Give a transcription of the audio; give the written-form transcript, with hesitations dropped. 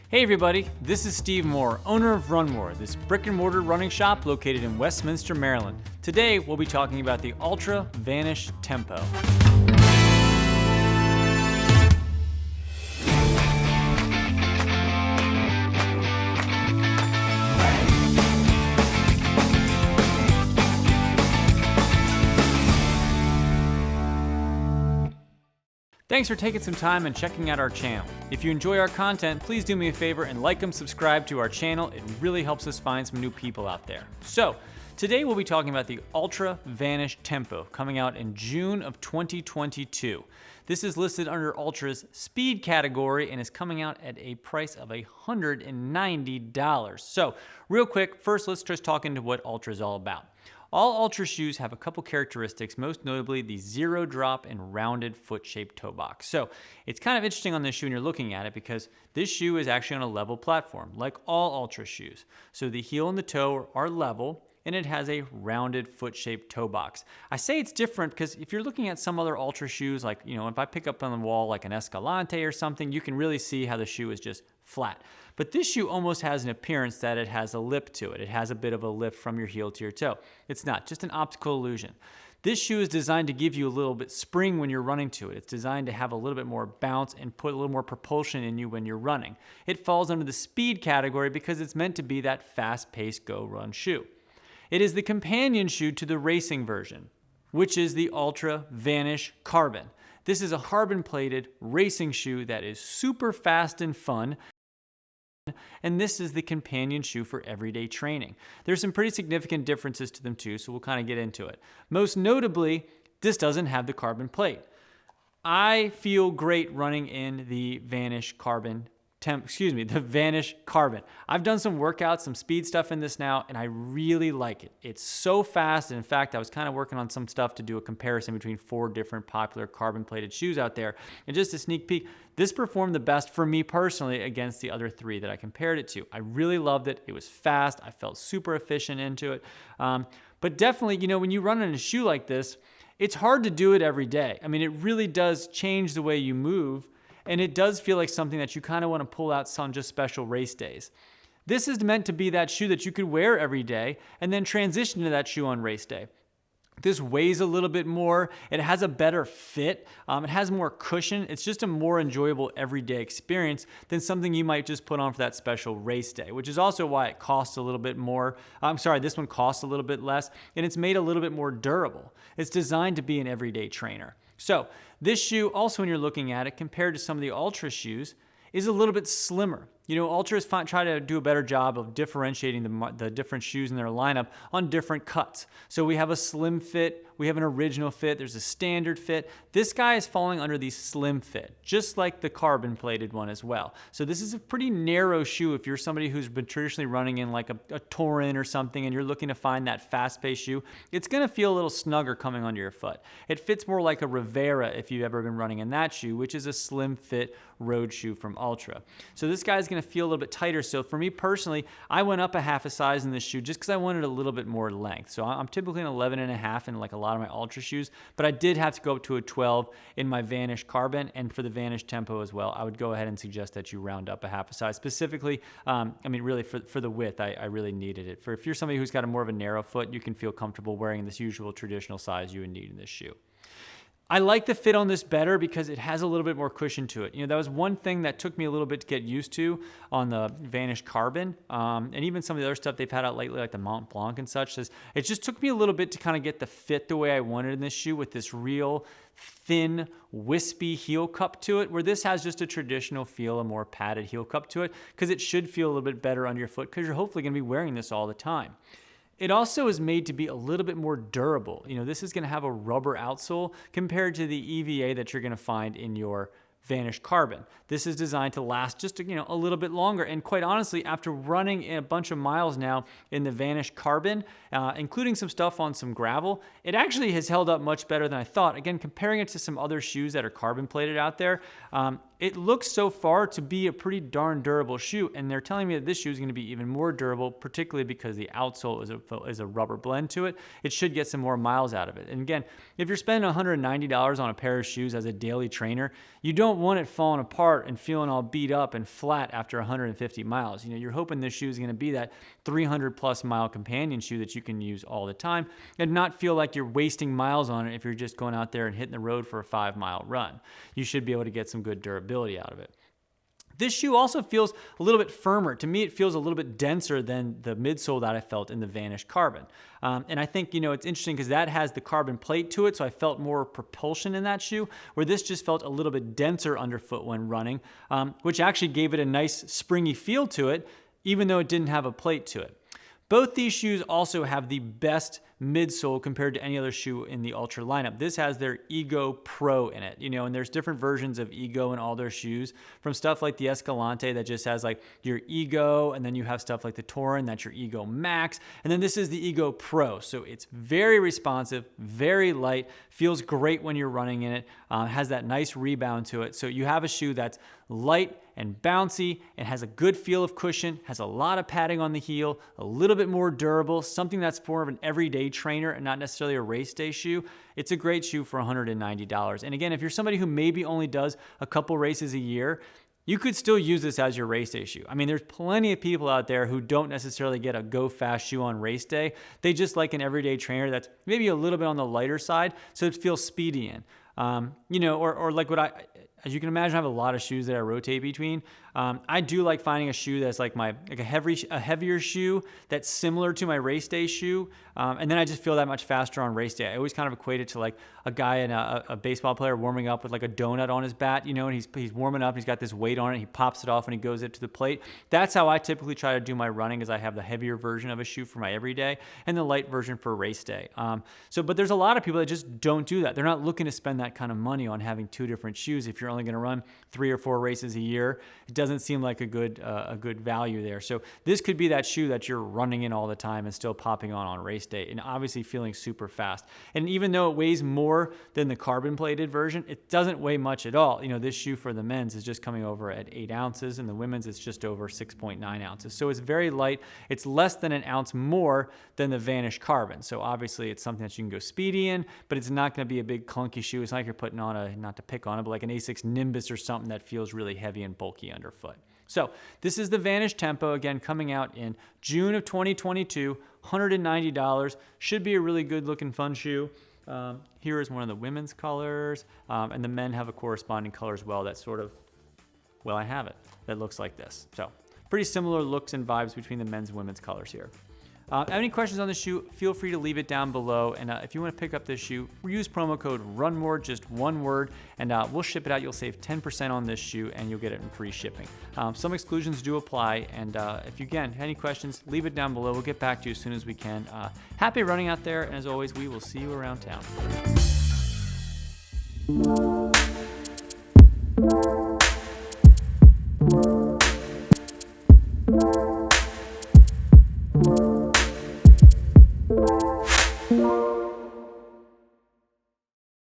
Hey everybody, this is Steve Moore, owner of Run More, this brick and mortar running shop located in Westminster, Maryland. Today we'll be talking about the Altra Vanish Tempo. Thanks for taking some time and checking out our channel. If you enjoy our content, please do me a favor and like and subscribe to our channel. It really helps us find some new people out there. So, today we'll be talking about the Altra Vanish Tempo, coming out in June of 2022. This is listed under Altra's speed category and is coming out at a price of $190. So, real quick, first let's just talk into what Altra is all about. All Altra shoes have a couple characteristics, most notably the zero drop and rounded foot-shaped toe box. So it's kind of interesting on this shoe when you're looking at it because this shoe is actually on a level platform, like all Altra shoes. So the heel and the toe are level, and it has a rounded foot-shaped toe box. I say it's different because if you're looking at some other Altra shoes, like, if I pick up on the wall like an Escalante or something, you can really see how the shoe is just flat. But this shoe almost has an appearance that it has a lip to it. It has a bit of a lift from your heel to your toe. It's not, just an optical illusion. This shoe is designed to give you a little bit spring when you're running to it. It's designed to have a little bit more bounce and put a little more propulsion in you when you're running. It falls under the speed category because it's meant to be that fast-paced go-run shoe. It is the companion shoe to the racing version, which is the Altra Vanish Carbon. This is a carbon-plated racing shoe that is super fast and fun, and this is the companion shoe for everyday training. There's some pretty significant differences to them too, so we'll kind of get into it. Most notably, this doesn't have the carbon plate. I feel great running in the Vanish Carbon. The Vanish Carbon. I've done some workouts, some speed stuff in this now, and I really like it. It's so fast, and in fact, I was kind of working on some stuff to do a comparison between 4 different popular carbon-plated shoes out there, and just a sneak peek, this performed the best for me personally against the other 3 that I compared it to. I really loved it. It was fast. I felt super efficient into it. But definitely, when you run in a shoe like this, it's hard to do it every day. I mean, it really does change the way you move, and it does feel like something that you kind of want to pull out on just special race days. This is meant to be that shoe that you could wear every day and then transition to that shoe on race day. This weighs a little bit more. It has a better fit. It has more cushion. It's just a more enjoyable everyday experience than something you might just put on for that special race day, which is also why it costs a little bit more. This one costs a little bit less, and it's made a little bit more durable. It's designed to be an everyday trainer. So this shoe, also when you're looking at it, compared to some of the Altra shoes, is a little bit slimmer. Altra has tried to do a better job of differentiating the different shoes in their lineup on different cuts. So we have a slim fit, we have an original fit, there's a standard fit. This guy is falling under the slim fit, just like the carbon-plated one as well. So this is a pretty narrow shoe if you're somebody who's been traditionally running in like a Torin or something and you're looking to find that fast-paced shoe. It's going to feel a little snugger coming onto your foot. It fits more like a Rivera if you've ever been running in that shoe, which is a slim fit road shoe from Altra. So this guy's going to feel a little bit tighter. So for me personally, I went up a half a size in this shoe just because I wanted a little bit more length. So I'm typically an 11.5 in like a lot of my Altra shoes, but I did have to go up to a 12 in my Vanish Carbon, and for the Vanish Tempo as well, I would go ahead and suggest that you round up a half a size. Specifically, really for the width, I really needed it. If you're somebody who's got a more of a narrow foot, you can feel comfortable wearing this usual traditional size you would need in this shoe. I like the fit on this better because it has a little bit more cushion to it. That was one thing that took me a little bit to get used to on the Vanish Carbon, and even some of the other stuff they've had out lately, like the Mont Blanc and such. It just took me a little bit to kind of get the fit the way I wanted in this shoe with this real thin, wispy heel cup to it, where this has just a traditional feel, a more padded heel cup to it, because it should feel a little bit better on your foot because you're hopefully going to be wearing this all the time. It also is made to be a little bit more durable. This is going to have a rubber outsole compared to the EVA that you're going to find in your Vanish Carbon. This is designed to last just a little bit longer. And quite honestly, after running a bunch of miles now in the Vanish Carbon, including some stuff on some gravel, it actually has held up much better than I thought. Again, comparing it to some other shoes that are carbon plated out there, It looks so far to be a pretty darn durable shoe, and they're telling me that this shoe is going to be even more durable, particularly because the outsole is a rubber blend to it. It should get some more miles out of it. And again, if you're spending $190 on a pair of shoes as a daily trainer, you don't want it falling apart and feeling all beat up and flat after 150 miles. You know, you're hoping this shoe is going to be that 300 plus mile companion shoe that you can use all the time and not feel like you're wasting miles on it if you're just going out there and hitting the road for a 5-mile run. You should be able to get some good durability out of it. This shoe also feels a little bit firmer. To me, it feels a little bit denser than the midsole that I felt in the Vanish Carbon. And I think, you know, it's interesting because that has the carbon plate to it, so I felt more propulsion in that shoe, where this just felt a little bit denser underfoot when running, which actually gave it a nice springy feel to it, even though it didn't have a plate to it. Both these shoes also have the best midsole compared to any other shoe in the Altra lineup. This has their Ego Pro in it, you know, and there's different versions of Ego in all their shoes, from stuff like the Escalante that just has like your Ego, and then you have stuff like the Torin, that's your Ego Max, and then this is the Ego Pro. So it's very responsive, very light, feels great when you're running in it, has that nice rebound to it. So you have a shoe that's light and bouncy and has a good feel of cushion, has a lot of padding on the heel, a little bit more durable, something that's more of an everyday trainer and not necessarily a race day shoe. It's a great shoe for $190. And again, if you're somebody who maybe only does a couple races a year, you could still use this as your race day shoe. I mean, there's plenty of people out there who don't necessarily get a go fast shoe on race day. They just like an everyday trainer that's maybe a little bit on the lighter side, so it feels speedy in. You know, or like what as you can imagine, I have a lot of shoes that I rotate between. I do like finding a shoe that's like a heavier shoe that's similar to my race day shoe, and then I just feel that much faster on race day. I always kind of equate it to like a guy in a baseball player warming up with like a donut on his bat, you know, and he's warming up, he's got this weight on it, he pops it off and he goes it to the plate. That's how I typically try to do my running, is I have the heavier version of a shoe for my everyday and the light version for race day. But there's a lot of people that just don't do that. They're not looking to spend that kind of money on having two different shoes. If you're only going to run 3 or 4 races a year, it doesn't seem like a good value there. So this could be that shoe that you're running in all the time and still popping on race day, and obviously feeling super fast. And even though it weighs more than the carbon plated version, it doesn't weigh much at all. You know, this shoe for the men's is just coming over at 8 ounces, and the women's it's just over 6.9 ounces. So it's very light. It's less than an ounce more than the Vanish Carbon. So obviously it's something that you can go speedy in, but it's not going to be a big clunky shoe. It's not like you're putting on not to pick on it, but like an Asics Nimbus or something that feels really heavy and bulky underfoot. So this is the Vanish Tempo, again, coming out in June of 2022, $190. Should be a really good looking fun shoe. Here is one of the women's colors, and the men have a corresponding color as well. That's sort of, well, I have it. That looks like this. So pretty similar looks and vibes between the men's and women's colors here. Any questions on the shoe, feel free to leave it down below. And if you want to pick up this shoe, use promo code RUNMORE, just one word, and we'll ship it out. You'll save 10% on this shoe, and you'll get it in free shipping. Some exclusions do apply, and if you, again, have any questions, leave it down below. We'll get back to you as soon as we can. Happy running out there, and as always, we will see you around town.